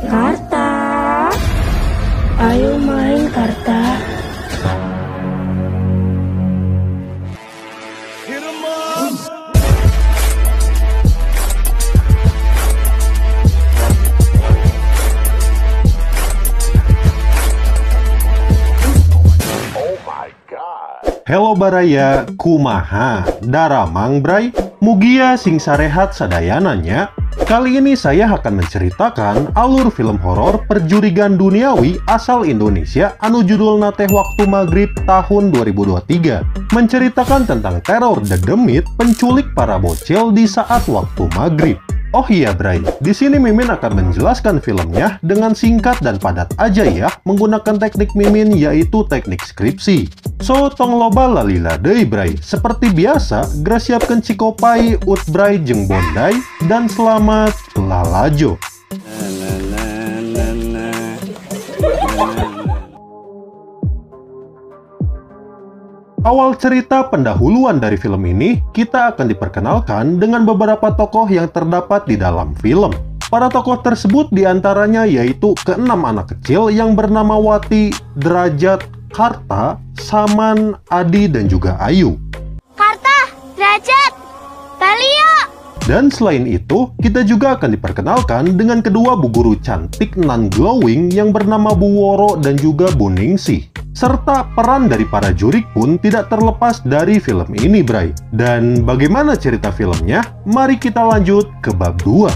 Karta, ayo main Karta. Hello baraya, kumaha, daramang bray, mugia sing sarehat sadayananya. Kali ini saya akan menceritakan alur film horor perjurigan duniawi asal Indonesia anu judulna teh Waktu Maghrib tahun 2023. Menceritakan tentang teror dedemit penculik para bocil di saat waktu maghrib. Oh iya bray, di sini Mimin akan menjelaskan filmnya dengan singkat dan padat aja ya, menggunakan teknik Mimin yaitu teknik skripsi. So, tong loba lalila deui bray. Seperti biasa, gra siapkeun cikopai, ut bray jeung bondai, dan selamat lalajo. Awal cerita pendahuluan dari film ini, kita akan diperkenalkan dengan beberapa tokoh yang terdapat di dalam film. Para tokoh tersebut diantaranya yaitu keenam anak kecil yang bernama Wati, Derajat, Karta, Saman, Adi, dan juga Ayu. Karta, Derajat, Balio. Dan selain itu, kita juga akan diperkenalkan dengan kedua bu guru cantik nan glowing yang bernama Bu Woro dan juga Bu Ningsih. Serta peran dari para jurik pun tidak terlepas dari film ini, bray. Dan bagaimana cerita filmnya? Mari kita lanjut ke bab 2.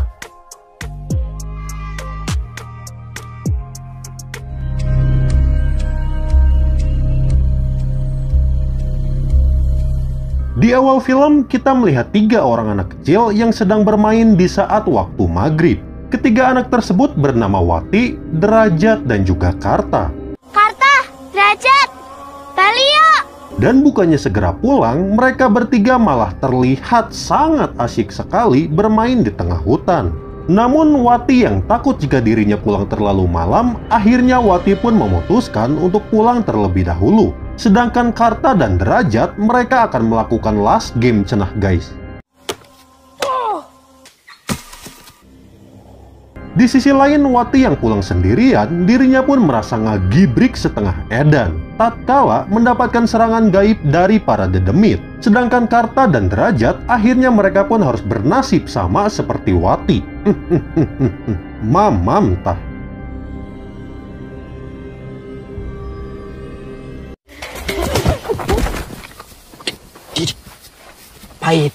Di awal film, kita melihat 3 orang anak kecil yang sedang bermain di saat waktu maghrib. Ketiga anak tersebut bernama Wati, Derajat, dan juga Karta. Derajat, Balio. Dan bukannya segera pulang, mereka bertiga malah terlihat sangat asyik sekali bermain di tengah hutan. Namun Wati yang takut jika dirinya pulang terlalu malam, akhirnya Wati pun memutuskan untuk pulang terlebih dahulu. Sedangkan Karta dan Derajat, mereka akan melakukan last game cenah guys. Di sisi lain, Wati yang pulang sendirian, dirinya pun merasa ngagibrik setengah edan tatkala mendapatkan serangan gaib dari para dedemit. Sedangkan Karta dan Derajat, akhirnya mereka pun harus bernasib sama seperti Wati. Mamam tah. Pahit.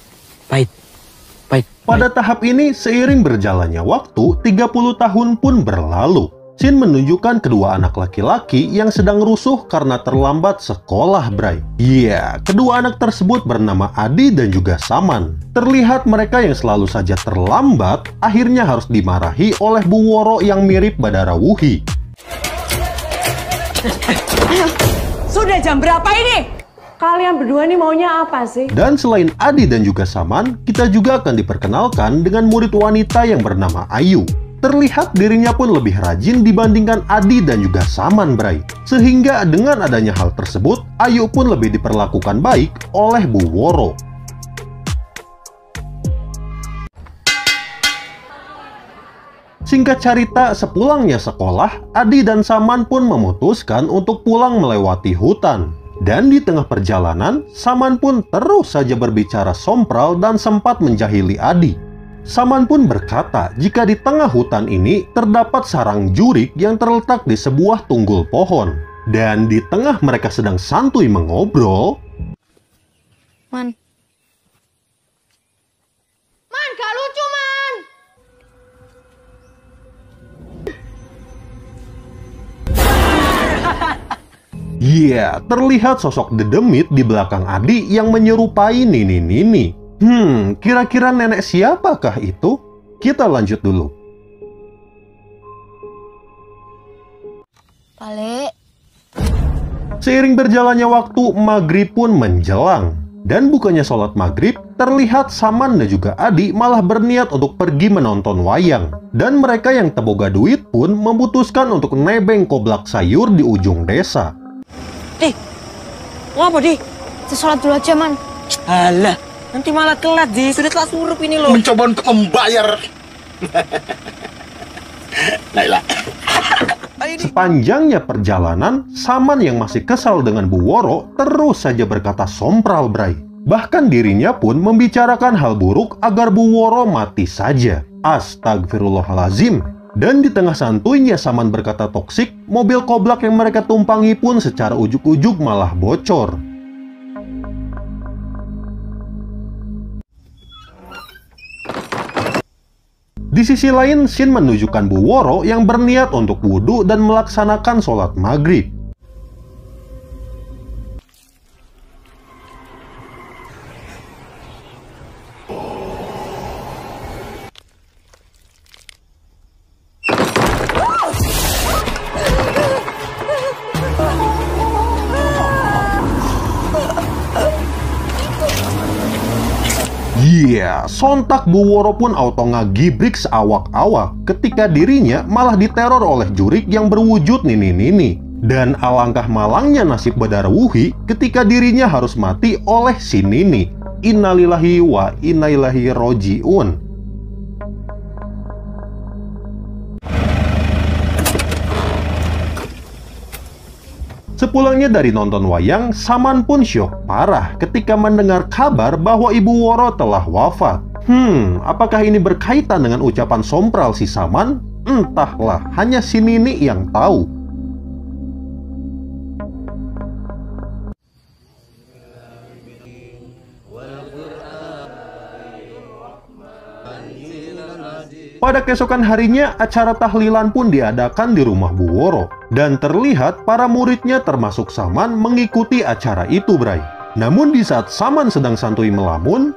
Pada tahap ini, seiring berjalannya waktu, 30 tahun pun berlalu. Scene menunjukkan kedua anak laki-laki yang sedang rusuh karena terlambat sekolah, bray. Iya, kedua anak tersebut bernama Adi dan juga Saman. Terlihat mereka yang selalu saja terlambat, akhirnya harus dimarahi oleh Bu Woro yang mirip Badara Wuhi. Sudah jam berapa ini? Kalian berdua nih maunya apa sih? Dan selain Adi dan juga Saman, kita juga akan diperkenalkan dengan murid wanita yang bernama Ayu. Terlihat dirinya pun lebih rajin dibandingkan Adi dan juga Saman, bray. Sehingga dengan adanya hal tersebut, Ayu pun lebih diperlakukan baik oleh Bu Woro. Singkat cerita, sepulangnya sekolah, Adi dan Saman pun memutuskan untuk pulang melewati hutan. Dan di tengah perjalanan, Saman pun terus saja berbicara sompral dan sempat menjahili Adi. Saman pun berkata jika di tengah hutan ini terdapat sarang jurik yang terletak di sebuah tunggul pohon. Dan di tengah mereka sedang santuy mengobrol, Man, gak lucu, Man. iya, terlihat sosok dedemit di belakang Adi yang menyerupai Nini. Kira-kira nenek siapakah itu? Kita lanjut dulu. Balik. Seiring berjalannya waktu, maghrib pun menjelang. Dan bukannya sholat maghrib, terlihat Saman dan juga Adi malah berniat untuk pergi menonton wayang. Dan mereka yang teboga duit pun memutuskan untuk nebeng koblak sayur di ujung desa. Di, ngapa di? Sholat dulu aja, Man. Alah, nanti malah telat di. Sudah telat surup ini loh. Mencoba untuk membayar Sepanjangnya perjalanan, Saman yang masih kesal dengan Bu Woro terus saja berkata sompral, Bray. Bahkan dirinya pun membicarakan hal buruk agar Bu Woro mati saja. Astagfirullahalazim. Dan di tengah santuinya Saman berkata toksik, mobil koblak yang mereka tumpangi pun secara ujuk-ujuk malah bocor. Di sisi lain, Shin menunjukkan Bu Woro yang berniat untuk wudhu dan melaksanakan sholat maghrib. Sontak Bu Woro pun auto ngagibrik seawak-awak ketika dirinya malah diteror oleh jurik yang berwujud Nini-Nini. Dan alangkah malangnya nasib Badarawuhi ketika dirinya harus mati oleh si Nini. Innalillahi wa inna ilaihi roji'un. Sepulangnya dari nonton wayang, Saman pun syok parah ketika mendengar kabar bahwa Ibu Woro telah wafat. Apakah ini berkaitan dengan ucapan sompral si Saman? Entahlah, hanya si Nini yang tahu. Pada keesokan harinya, acara tahlilan pun diadakan di rumah Bu Woro. Dan terlihat para muridnya termasuk Saman mengikuti acara itu, Bray. Namun di saat Saman sedang santuy melamun,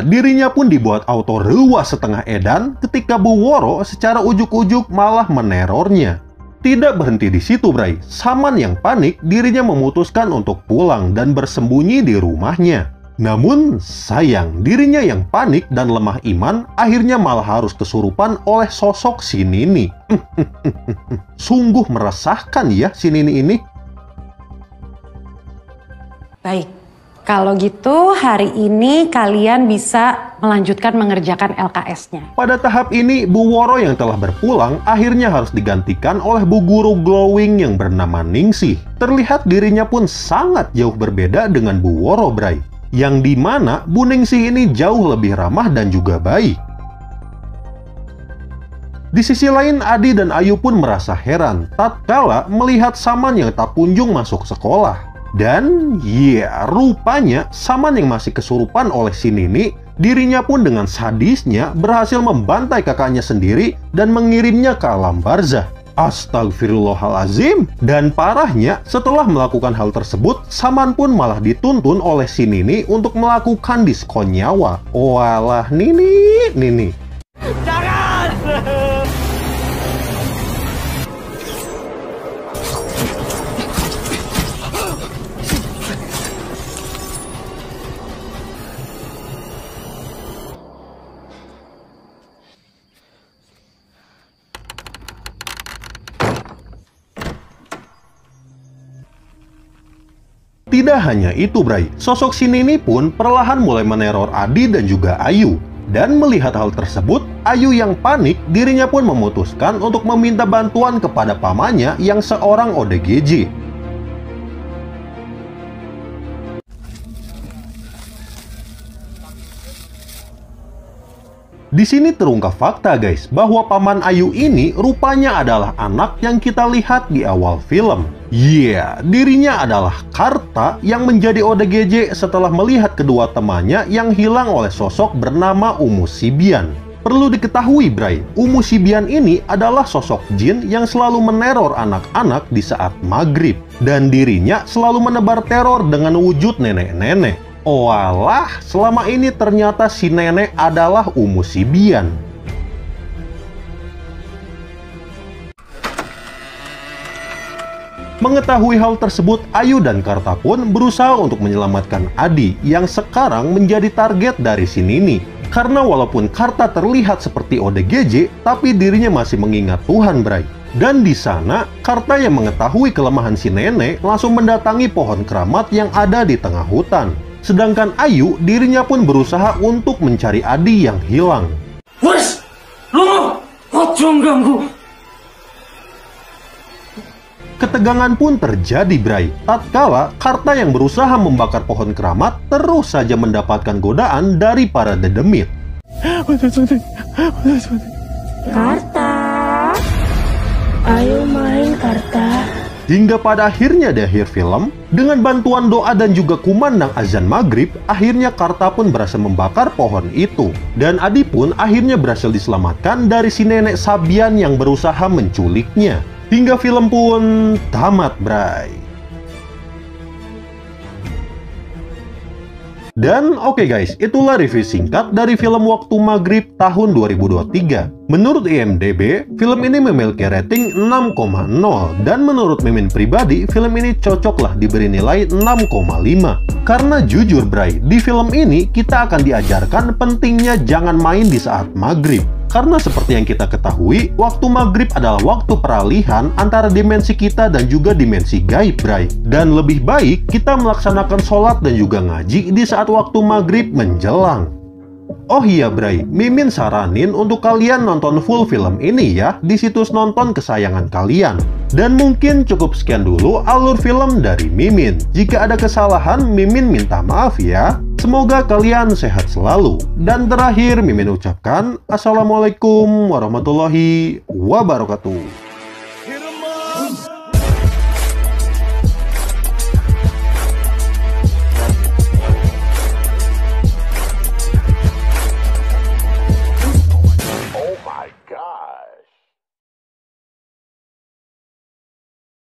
dirinya pun dibuat auto ruas setengah edan ketika Bu Woro secara ujuk-ujuk malah menerornya. Tidak berhenti di situ, Bray. Saman yang panik, dirinya memutuskan untuk pulang dan bersembunyi di rumahnya. Namun, sayang, dirinya yang panik dan lemah iman akhirnya malah harus kesurupan oleh sosok si Nini. Sungguh meresahkan ya si Nini ini. Baik, kalau gitu hari ini kalian bisa melanjutkan mengerjakan LKS-nya. Pada tahap ini, Bu Woro yang telah berpulang akhirnya harus digantikan oleh Bu Guru glowing yang bernama Ningsih. Terlihat dirinya pun sangat jauh berbeda dengan Bu Woro, Bray. Yang dimana Bu Ningsih ini jauh lebih ramah dan juga baik. Di sisi lain, Adi dan Ayu pun merasa heran tatkala melihat Saman yang tak kunjung masuk sekolah. Dan rupanya Saman yang masih kesurupan oleh si Nini, dirinya pun dengan sadisnya berhasil membantai kakaknya sendiri dan mengirimnya ke alam barzah. Astagfirullahalazim. Dan parahnya, setelah melakukan hal tersebut, Saman pun malah dituntun oleh si Nini untuk melakukan diskon nyawa. Walah, Nini. Jangan! Tidak hanya itu, Bray. Sosok si Nini pun perlahan mulai meneror Adi dan juga Ayu. Dan melihat hal tersebut, Ayu yang panik, dirinya pun memutuskan untuk meminta bantuan kepada pamannya yang seorang ODGJ. Di sini terungkap fakta, guys, bahwa paman Ayu ini rupanya adalah anak yang kita lihat di awal film. Dirinya adalah Karta yang menjadi ODGJ setelah melihat kedua temannya yang hilang oleh sosok bernama Umu Sibian. Perlu diketahui, Bray, Umu Sibian ini adalah sosok jin yang selalu meneror anak-anak di saat maghrib. Dan dirinya selalu menebar teror dengan wujud nenek-nenek. Walah, selama ini ternyata si nenek adalah Umu Sibian. Mengetahui hal tersebut, Ayu dan Karta pun berusaha untuk menyelamatkan Adi yang sekarang menjadi target dari si Nini. Karena walaupun Karta terlihat seperti ODGJ, tapi dirinya masih mengingat Tuhan, Bray. Dan di sana, Karta yang mengetahui kelemahan si nenek langsung mendatangi pohon keramat yang ada di tengah hutan. Sedangkan Ayu, dirinya pun berusaha untuk mencari Adi yang hilang. Wes, lu ojo ganggu. Ketegangan pun terjadi, Bray. Tatkala Karta yang berusaha membakar pohon keramat terus saja mendapatkan godaan dari para dedemit. Karta, ayo main Karta. Hingga pada akhirnya di akhir film, dengan bantuan doa dan juga kumandang azan maghrib, akhirnya Karta pun berhasil membakar pohon itu. Dan Adi pun akhirnya berhasil diselamatkan dari si nenek Sabian yang berusaha menculiknya. Hingga film pun tamat, Bray. Dan oke guys, itulah review singkat dari film Waktu Maghrib tahun 2023. Menurut IMDb, film ini memiliki rating 6,0 dan menurut Mimin pribadi, film ini cocoklah diberi nilai 6,5. Karena jujur Bray, di film ini kita akan diajarkan pentingnya jangan main di saat maghrib. Karena seperti yang kita ketahui, waktu maghrib adalah waktu peralihan antara dimensi kita dan juga dimensi gaib, Bray. Dan lebih baik kita melaksanakan sholat dan juga ngaji di saat waktu maghrib menjelang. Oh iya Bray, Mimin saranin untuk kalian nonton full film ini ya di situs nonton kesayangan kalian. Dan mungkin cukup sekian dulu alur film dari Mimin. Jika ada kesalahan, Mimin minta maaf ya. Semoga kalian sehat selalu. Dan terakhir, Mimin ucapkan Assalamualaikum warahmatullahi wabarakatuh.